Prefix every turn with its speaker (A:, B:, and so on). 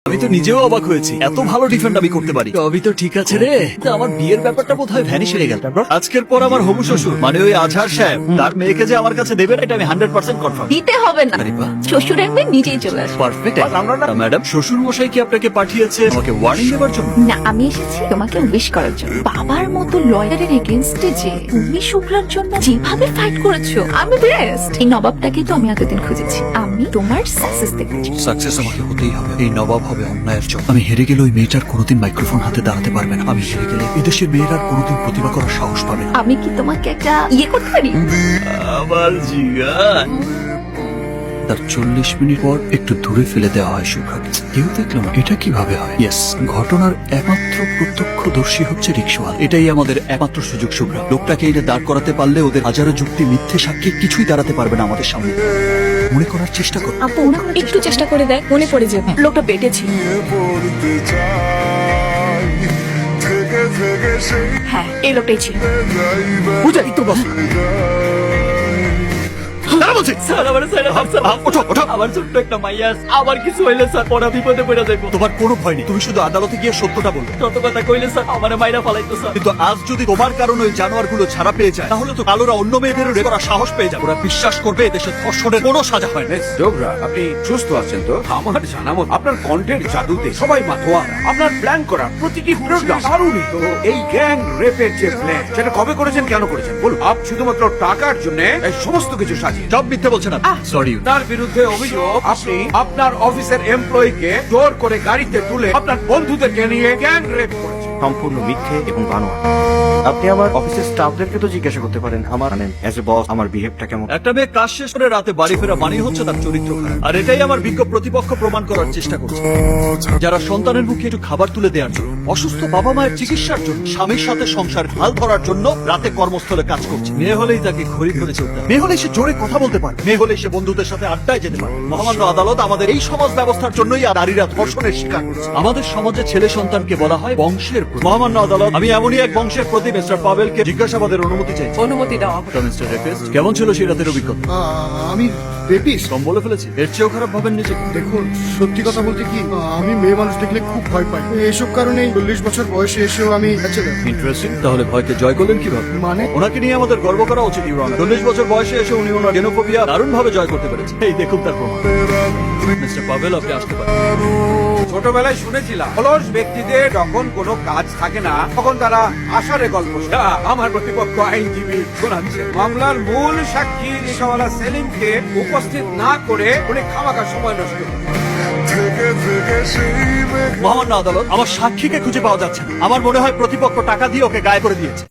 A: আমি তো নিজেও অবাক হয়েছি, এত ভালো ডিফেন্ড আমি করতে পারি। সবই তো ঠিক আছে রে, তা আমার বিয়ের ব্যাপারটা বোধহয় ভ্যানিশ হয়ে গেল। আজকের পর আমার হবু শ্বশুর মানে ওই আজহার সাহেব তার মেয়েকে যে আমার কাছে দেবেন এটা আমি 100% কনফার্ম।
B: দিতে হবে না,
A: আরে বাহ,
B: শ্বশুর একবার নিজেই চলে আসবে।
A: পারফেক্ট। ম্যাডাম, শ্বশুর মশাই কি আপনাকে পাঠিয়েছে আমাকে ওয়ার্নিং দেওয়ার জন্য?
B: না, আমি এসেছি তোমাকে উইশ করার জন্য। বাবার মতো লয়ারের এগেইনস্টে যে তুমি শুভ্রার জন্য যেভাবে ফাইট করেছো, আমি বেস্ট। এই নবাবটাকে তো আমি এতদিন খুঁজেছি, আমি তোমার সাকসেস দেখেছি।
A: সাকসেস আমাকে হতেই হবে। এই নবাব হবে অন্যায়ের জন্য। আমি হেরে গেলে ওই মেয়েটার কোনোদিন মাইক্রোফোন হাতে দাঁড়াতে পারবে না। আমি হেরে গেলে এদেশের মেয়েরা কোনোদিন প্রতিভা করার সাহস পাবে না।
B: আমি কি তোমাকে একটা করতে পারি?
A: আমার জিগান তার 40 মিনিট পর একটু দূরে ফেলে দেওয়া হয় শুভ্রাকে। কেউ দেখলো না, এটা কিভাবে হয়? ইয়েস, ঘটনার একমাত্র প্রত্যক্ষদর্শী হচ্ছে রিকশাওয়ালা। এটাই আমাদের একমাত্র সুযোগ শুভ্রা। লোকটাকে এটা দাঁড় করাতে পারলে ওদের হাজারো যুক্তি মিথ্যে সাক্ষী কিছুই দাঁড়াতে পারবে না আমাদের সামনে। মনে করার চেষ্টা কর।
B: আপু, একটু চেষ্টা করে দেখ, মনে পড়ে যাবে। লোকটা বেটেছি। হ্যাঁ, এই লোকটাই ছিল।
A: বুঝাই তো বস। তোমার কোনো ভয় নেই, তুমি শুধু আদালতে গিয়ে সত্যটা বলবে।
B: যত কথা কইলে স্যার আমার মাইরা ফালাইতো স্যার।
A: কিন্তু আজ যদি তোমার কারণে ওই জানোয়ারগুলো ছাড়া পেয়ে যায়, তাহলে তো কালোরা অন্য মেয়েদের রেপ করার সাহস পেয়ে যাবে। ওরা বিশ্বাস করবে এদেশে ধর্ষণের কোনো সাজা হয় না।
C: জোবরা, আপনি সুস্থ আছেন তো? আমার জানা মতো আপনার কন্টেন্ট জাদুতে সবাই মাতোয়া। আপনার প্ল্যান করা প্রতিটি প্রোগ্রাম দারুণই। তো এই গ্যাং রেপের যে প্ল্যান, সেটা কবে করেছেন, কেন করেছেন বলুন। আপনি শুধুমাত্র টাকার জন্য এই সমস্ত কিছু সাজিয়ে
A: সব মিথ্যে বলছেন আপনি। সরি।
C: তার বিরুদ্ধে অভিযোগ আপনি আপনার অফিসের এমপ্লয়িকে জোর করে গাড়িতে তুলে আপনার বন্ধুদেরকে নিয়ে গ্যাং রেপ করেছেন।
D: সম্পূর্ণ মিথ্যে এবং বানোয়াট। আপনি আমার অফিসের স্টাফদেরকে তো জিজ্ঞাসা করতে পারেন আমার অ্যাজ এ বস আমার বিহেভটা কেমন।
A: একটা মেয়ে কাজ শেষ করে রাতে বাড়ি ফেরা মানে হচ্ছে তার চরিত্র খারাপ। আর এটাই আমার বিজ্ঞ প্রতিপক্ষ প্রমাণ করার চেষ্টা করছে। যারা সন্তানের মুখে একটু খাবার তুলে দেওয়ার জন্য, অসুস্থ বাবা মায়ের চিকিৎসার জন্য, স্বামীর সাথে সংসার হাল ধরার জন্য রাতে কর্মস্থলে কাজ করছে। মেয়ে হলেই তাকে ঘড়ি ধরে চলতে হবে। মেয়ে হলেই সে জোরে কথা বলতে পারে। মেয়ে হলেই সে বন্ধুদের সাথে আড্ডায় যেতে পারে। মহামান্য আদালত আমাদের এই সমাজ ব্যবস্থার জন্যই আর নারীরা ধর্ষণের শিকার করছে। আমাদের সমাজে ছেলে সন্তানকে বলা হয় বংশের প্রতীক। মহামান্য আদালত, আমি এমনই এক বংশের প্রতি মিস্টার পাভেলকে জিজ্ঞাসাবাদের অনুমতি চাই।
B: অনুমতি দাও।
A: মিস্টার রেপিস্ট, কেমন ছিল সেই রাতের অভিজ্ঞতা?
E: আমি রেপিস্ট?
A: কম বলে ফেলেছি? এর চেয়েও খারাপ ভাবেন নিজেকে?
E: দেখুন, সত্যি কথা বলতে কি, আমি মেয়ে মানুষ দেখলে খুব ভয় পাই। এসব কারণে 40 বছর বয়সে এসেও আমি
A: ইন্টারেস্টিং। তাহলে ভয়কে জয় করলেন কিভাবে?
E: মানে
A: ওনাকে নিয়ে আমাদের গর্ব করা উচিত। ইউর অনার, 40 বছর বয়সে এসে উনি ওনার জেনোফোবিয়া দারুণ ভাবে জয় করতে পেরেছেন। এই দেখুন তার প্রমাণ। মিস্টার পাভেল, আপনি আসতে পারেন।
C: ছোটবেলায় শুনেছিলাম অলস ব্যক্তিদের যখন কোনো কাজ থাকে না তখন তারা আষাঢ়ে গল্প শোনায়। আমার প্রতিপক্ষ আইনজীবী শোনাচ্ছেন মামলার মূল সাক্ষী রিকশাওয়ালা সেলিমকে উপস্থিত না করে উনি খামাখা সময় নষ্ট করেন।
A: মহামান্য আদালত, আমার সাক্ষীকে খুঁজে পাওয়া যাচ্ছে না। আমার মনে হয় প্রতিপক্ষ টাকা দিয়ে ওকে গায়ে করে দিয়েছে।